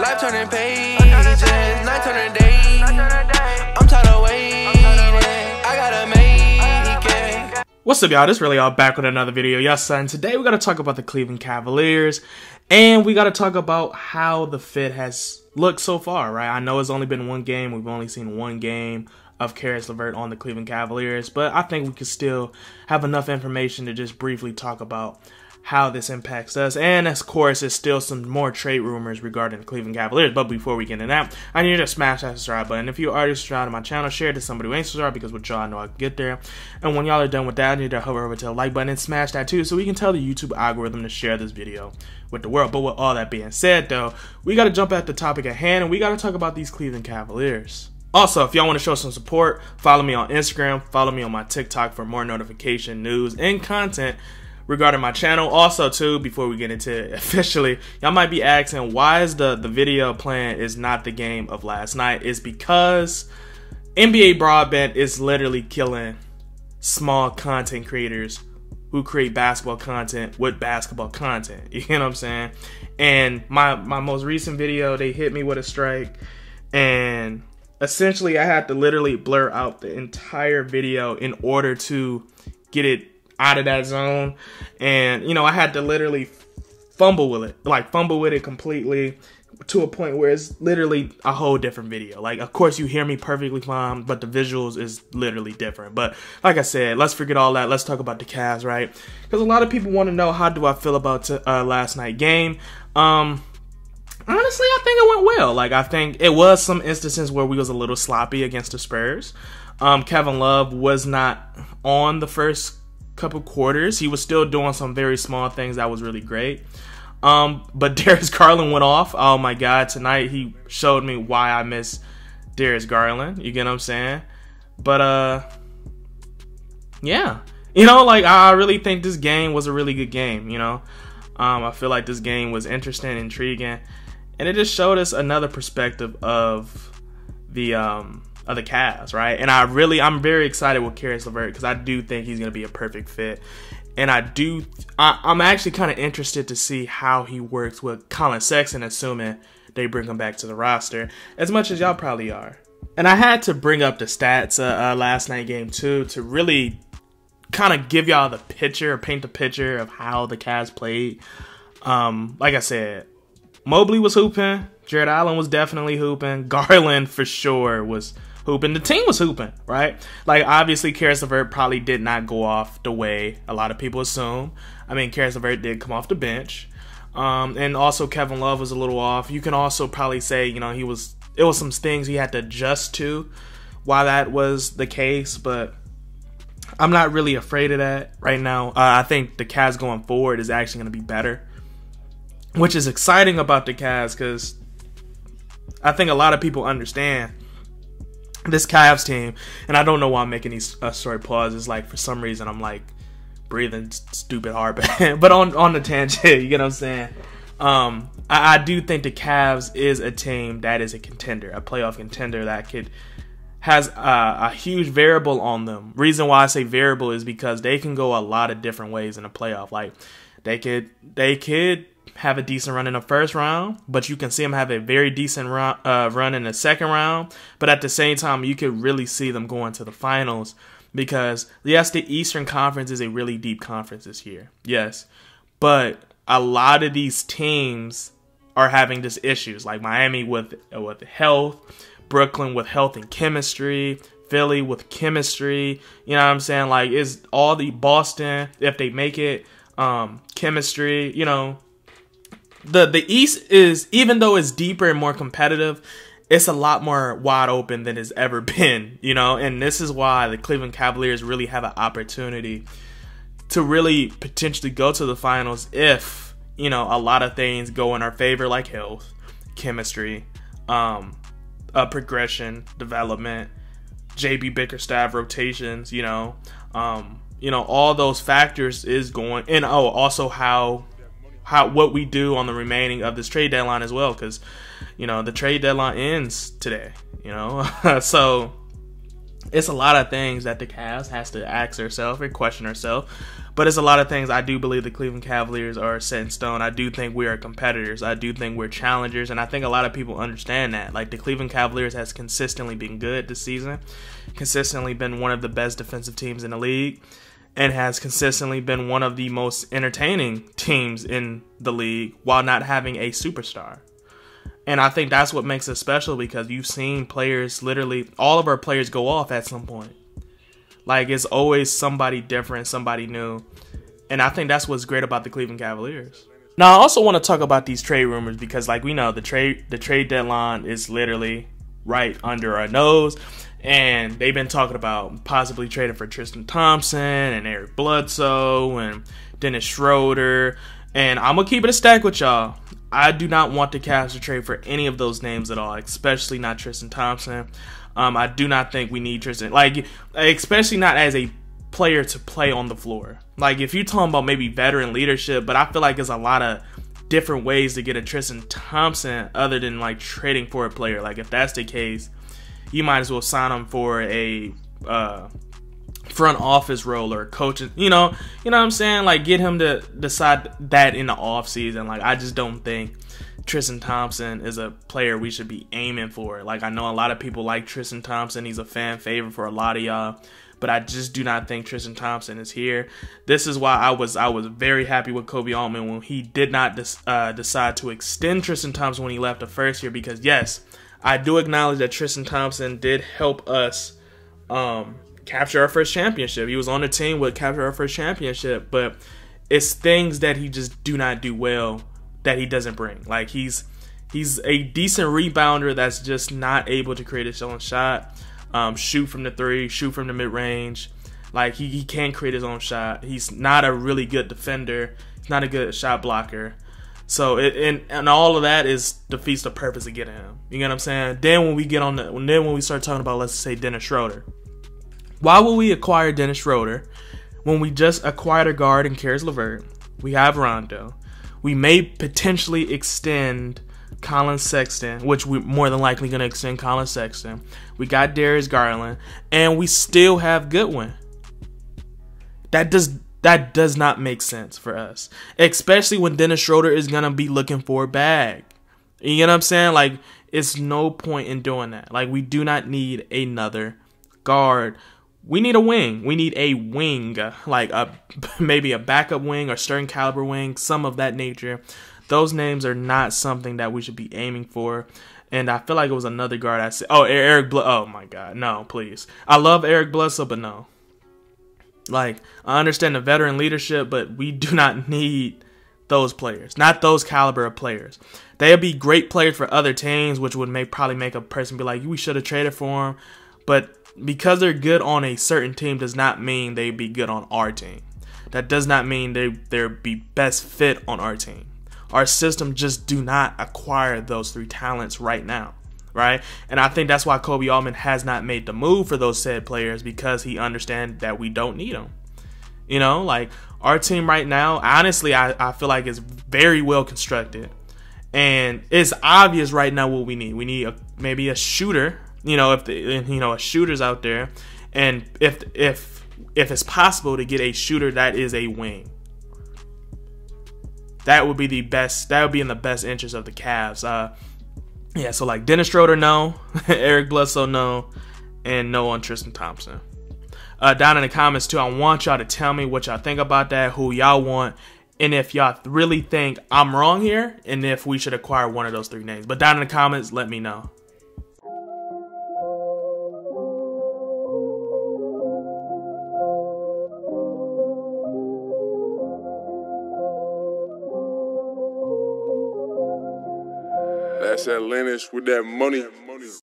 Life turning pages, night turning days. I'm tired of waiting, I gotta make it. What's up, y'all? This Relly, y'all back with another video. Yes, son. Today we gotta talk about the Cleveland Cavaliers, and we gotta talk about how the fit has looked so far, right? I know it's only been one game. We've only seen one game of Caris LeVert on the Cleveland Cavaliers, but I think we could still have enough information to just briefly talk about how this impacts us. And of course, there's still some more trade rumors regarding the Cleveland Cavaliers. But before we get into that, I need you to smash that subscribe button. If you already subscribed to my channel, share it to somebody who ain't subscribed, because with y'all I know I can get there. And when y'all are done with that, I need to hover over to the like button and smash that too, so we can tell the YouTube algorithm to share this video with the world. But with all that being said, though, we got to jump at the topic at hand, and we got to talk about these Cleveland Cavaliers. Also, if y'all want to show some support, follow me on Instagram, follow me on my TikTok for more notification, news, and content regarding my channel. Also, too, before we get into it officially, y'all might be asking, why is the video playing is not the game of last night? It's because NBA broadband is literally killing small content creators who create basketball content with basketball content. You know what I'm saying? And my most recent video, they hit me with a strike, and essentially I had to literally blur out the entire video in order to get it out of that zone. And you know, I had to literally fumble with it completely, to a point where it's literally a whole different video. Like, of course you hear me perfectly fine, but the visuals is literally different. But like I said, let's forget all that. Let's talk about the Cavs, right? Because a lot of people want to know, how do I feel about last night's game? Honestly, I think it went well. Like, I think it was some instances where we was a little sloppy against the Spurs. Kevin Love was not on the first couple quarters. He was still doing some very small things that was really great. But Darius Garland went off. Oh my God, tonight he showed me why I miss Darius Garland. You get what I'm saying? But yeah, you know, like, I really think this game was a really good game. You know, I feel like this game was interesting, intriguing, and it just showed us another perspective of the Cavs, right? And I'm very excited with Caris LeVert, because I do think he's gonna be a perfect fit. And I'm actually kind of interested to see how he works with Colin Sexton, assuming they bring him back to the roster, as much as y'all probably are. And I had to bring up the stats last night game too, to really kind of give y'all the picture, paint the picture of how the Cavs played. Like I said, Mobley was hooping, Jared Allen was definitely hooping, Garland for sure was hooping, the team was hooping, right? Like, obviously Caris LeVert probably did not go off the way a lot of people assume. I mean, Caris LeVert did come off the bench, and also Kevin Love was a little off. You can also probably say, you know, it was some things he had to adjust to while that was the case, but I'm not really afraid of that right now. I think the Cavs going forward is actually going to be better, which is exciting about the Cavs, because I think a lot of people understand this Cavs team, and I don't know why I'm making these short pauses. Like, for some reason, I'm like breathing stupid hard, but on the tangent, you get what I'm saying? I do think the Cavs is a team that is a contender, a playoff contender that has a huge variable on them. Reason why I say variable is because they can go a lot of different ways in the playoff. Like, they could have a decent run in the first round, but you can see them have a very decent run in the second round. But at the same time, you could really see them going to the finals, because yes, the Eastern Conference is a really deep conference this year. Yes, but a lot of these teams are having just issues, like Miami with health, Brooklyn with health and chemistry, Philly with chemistry. You know what I'm saying? Like, it's all the Boston, if they make it, chemistry, you know. The East is, even though it's deeper and more competitive, it's a lot more wide open than it's ever been, you know. And this is why the Cleveland Cavaliers really have an opportunity to really potentially go to the finals if, you know, a lot of things go in our favor, like health, chemistry, progression, development, JB Bickerstaff rotations, you know, all those factors is going, and also what we do on the remaining of this trade deadline as well, because, you know, the trade deadline ends today, you know. So it's a lot of things that the Cavs has to ask herself and question herself. But it's a lot of things I do believe the Cleveland Cavaliers are set in stone. I do think we are competitors. I do think we're challengers. And I think a lot of people understand that. Like, the Cleveland Cavaliers has consistently been good this season. Consistently been one of the best defensive teams in the league. And has consistently been one of the most entertaining teams in the league while not having a superstar. And I think that's what makes us special, because you've seen players, literally all of our players, go off at some point. Like, it's always somebody different, somebody new. And I think that's what's great about the Cleveland Cavaliers. Now, I also want to talk about these trade rumors, because, like, we know the trade deadline is literally right under our nose. And they've been talking about possibly trading for Tristan Thompson and Eric Bledsoe and Dennis Schroeder. And I'm going to keep it a stack with y'all. I do not want the Cavs to trade for any of those names at all, especially not Tristan Thompson. I do not think we need Tristan, like, especially not as a player to play on the floor. Like, if you're talking about maybe veteran leadership, but I feel like there's a lot of different ways to get a Tristan Thompson other than, like, trading for a player. Like, if that's the case, you might as well sign him for a front office role or coaching, you know what I'm saying? Like, get him to decide that in the off season. Like, I just don't think Tristan Thompson is a player we should be aiming for. Like, I know a lot of people like Tristan Thompson. He's a fan favorite for a lot of y'all, but I just do not think Tristan Thompson is here. This is why I was very happy with Kobe Altman when he did not decide to extend Tristan Thompson when he left the first year, because yes, I do acknowledge that Tristan Thompson did help us capture our first championship. He was on the team with capture our first championship, but it's things that he just do not do well that he doesn't bring. Like, he's a decent rebounder that's just not able to create his own shot, shoot from the three, shoot from the mid-range. Like, he can't create his own shot. He's not a really good defender. He's not a good shot blocker. So and all of that defeats the purpose of getting him. You get what I'm saying? Then when we start talking about, let's say, Dennis Schroeder. Why would we acquire Dennis Schroeder when we just acquired a guard in Caris LeVert? We have Rondo. We may potentially extend Colin Sexton, which we're more than likely going to extend Colin Sexton. We got Darius Garland, and we still have Goodwin. That does not make sense for us, especially when Dennis Schroeder is going to be looking for a bag. You know what I'm saying? Like, it's no point in doing that. Like, we do not need another guard. We need a wing. We need a wing, like maybe a backup wing or starting caliber wing, some of that nature. Those names are not something that we should be aiming for. And I feel like it was another guard I said. Oh, Eric Bledsoe. Oh, my God. No, please. I love Eric Bledsoe, but no. Like, I understand the veteran leadership, but we do not need those players. Not those caliber of players. They'd be great players for other teams, which would probably make a person be like, we should have traded for them. But because they're good on a certain team does not mean they'd be good on our team. That does not mean they'd be best fit on our team. Our system just do not acquire those three talents right now, right? And I think that's why Kobe Altman has not made the move for those said players, because he understands that we don't need them. You know, like, our team right now, honestly, I feel like it's very well constructed. And it's obvious right now what we need. We need maybe a shooter. You know, if a shooter's out there, and if it's possible to get a shooter that is a wing, that would be the best. That would be in the best interest of the Cavs. Yeah. So, like, Dennis Schroeder, no. Eric Bledsoe, no, and no on Tristan Thompson. Down in the comments too, I want y'all to tell me what y'all think about that, who y'all want, and if y'all really think I'm wrong here, and if we should acquire one of those three names. But down in the comments, let me know. That's Atlantis with that money.